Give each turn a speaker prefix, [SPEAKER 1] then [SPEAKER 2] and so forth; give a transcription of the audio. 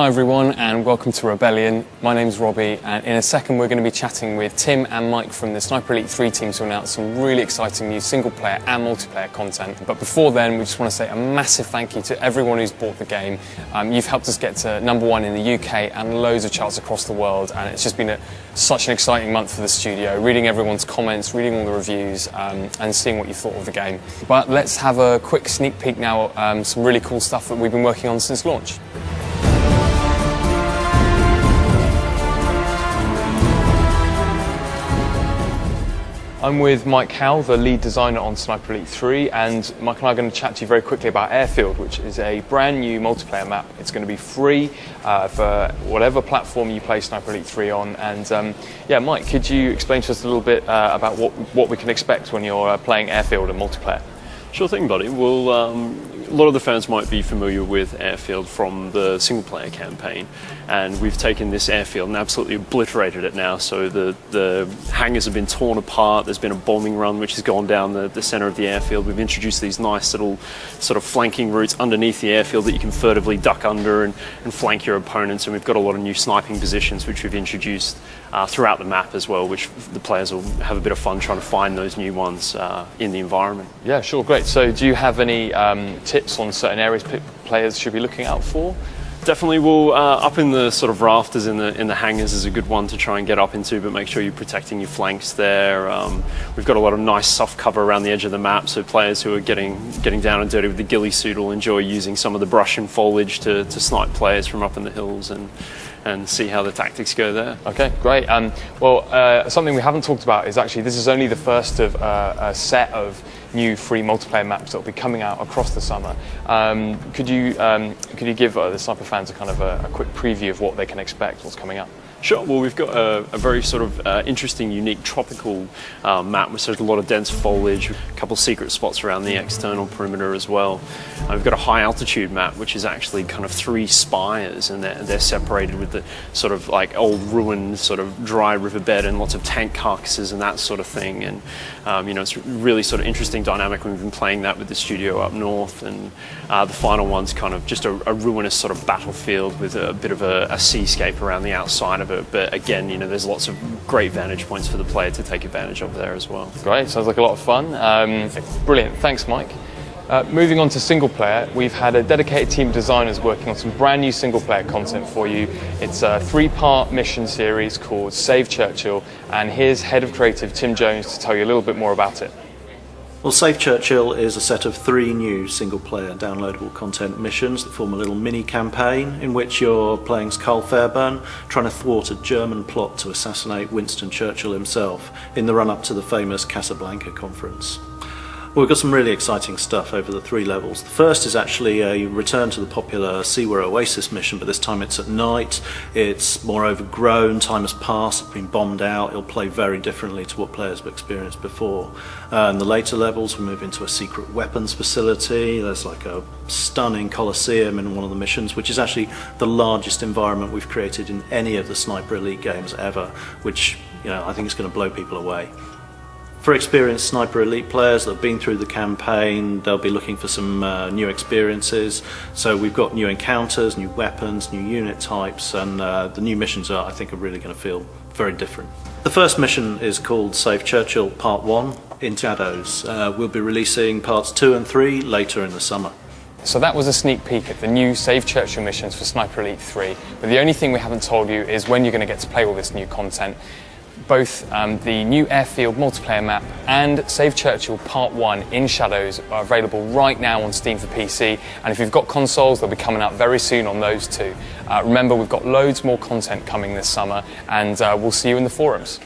[SPEAKER 1] Hi everyone and welcome to Rebellion. My name's Robbie and in a second we're going to be chatting with Tim and Mike from the Sniper Elite 3 team to announce some really exciting new single player and multiplayer content. But before then we just want to say a massive thank you to everyone who's bought the game. You've helped us get to #1 in the UK and loads of charts across the world, and it's just been such an exciting month for the studio, reading everyone's comments, reading all the reviews and seeing what you thought of the game. But let's have a quick sneak peek now at some really cool stuff that we've been working on since launch. I'm with Mike Howell, the lead designer on Sniper Elite 3, and Mike and I are going to chat to you very quickly about Airfield, which is a brand new multiplayer map. It's going to be free for whatever platform you play Sniper Elite 3 on. And yeah, Mike, could you explain to us a little bit about what we can expect when you're playing Airfield and multiplayer?
[SPEAKER 2] Sure thing, buddy. Well, a lot of the fans might be familiar with Airfield from the single-player campaign, and we've taken this airfield and absolutely obliterated it now. So the hangars have been torn apart. There's been a bombing run which has gone down the centre of the airfield. We've introduced these nice little sort of flanking routes underneath the airfield that you can furtively duck under and flank your opponents, and we've got a lot of new sniping positions which we've introduced throughout the map as well, which the players will have a bit of fun trying to find those new ones in the environment.
[SPEAKER 1] Yeah, sure, great. So do you have any tips on certain areas players should be looking out for?
[SPEAKER 2] Definitely. Well, up in the sort of rafters in the hangars is a good one to try and get up into, but make sure you're protecting your flanks there. We've got a lot of nice soft cover around the edge of the map, so players who are getting down and dirty with the ghillie suit will enjoy using some of the brush and foliage to snipe players from up in the hills and see how the tactics go there. Okay, great. Well, something we haven't talked about is actually this is only the first of a set of new free multiplayer maps that will be coming out across the summer. Could you give the Sniper fans a kind of a quick preview of what they can expect, what's coming up? Sure. Well, we've got a very sort of interesting, unique tropical map, which has a lot of dense foliage, a couple of secret spots around the external perimeter as well. We've got a high altitude map, which is actually kind of 3 spires, and they're separated with the sort of like old ruined sort of dry riverbed and lots of tank carcasses and that sort of thing. And you know, it's really sort of interesting dynamic. We've been playing that with the studio up north, and the final one's kind of just a ruinous sort of battlefield with a bit of a seascape around the outside of it. But again, you know, there's lots of great vantage points for the player to take advantage of there as well. Great,
[SPEAKER 1] sounds like a lot of fun. Brilliant, thanks Mike. Moving on to single player, we've had a dedicated team of designers working on some brand new single player content for you. It's a 3-part mission series called Save Churchill, and here's Head of Creative Tim Jones to tell you a little bit more about it.
[SPEAKER 3] Well, Save Churchill is a set of 3 new single-player downloadable content missions that form a little mini-campaign in which you're playing as Carl Fairbairn, trying to thwart a German plot to assassinate Winston Churchill himself in the run-up to the famous Casablanca conference. Well, we've got some really exciting stuff over the 3 levels. The first is actually a return to the popular Siwa Oasis mission, but this time it's at night. It's more overgrown, time has passed, it's been bombed out. It'll play very differently to what players have experienced before. In the later levels, we move into a secret weapons facility. There's like a stunning Colosseum in one of the missions, which is actually the largest environment we've created in any of the Sniper Elite games ever, which, you know, I think is going to blow people away. For experienced Sniper Elite players that have been through the campaign, they'll be looking for some new experiences. So we've got new encounters, new weapons, new unit types, and the new missions I think are really going to feel very different. The first mission is called Save Churchill Part 1 in Shadows. We'll be releasing Parts 2 and 3 later in the summer.
[SPEAKER 1] So that was a sneak peek at the new Save Churchill missions for Sniper Elite 3, but the only thing we haven't told you is when you're going to get to play all this new content. Both the new Airfield multiplayer map and Save Churchill Part 1 in Shadows are available right now on Steam for PC, and if you've got consoles, they'll be coming out very soon on those too. Remember, we've got loads more content coming this summer, and we'll see you in the forums.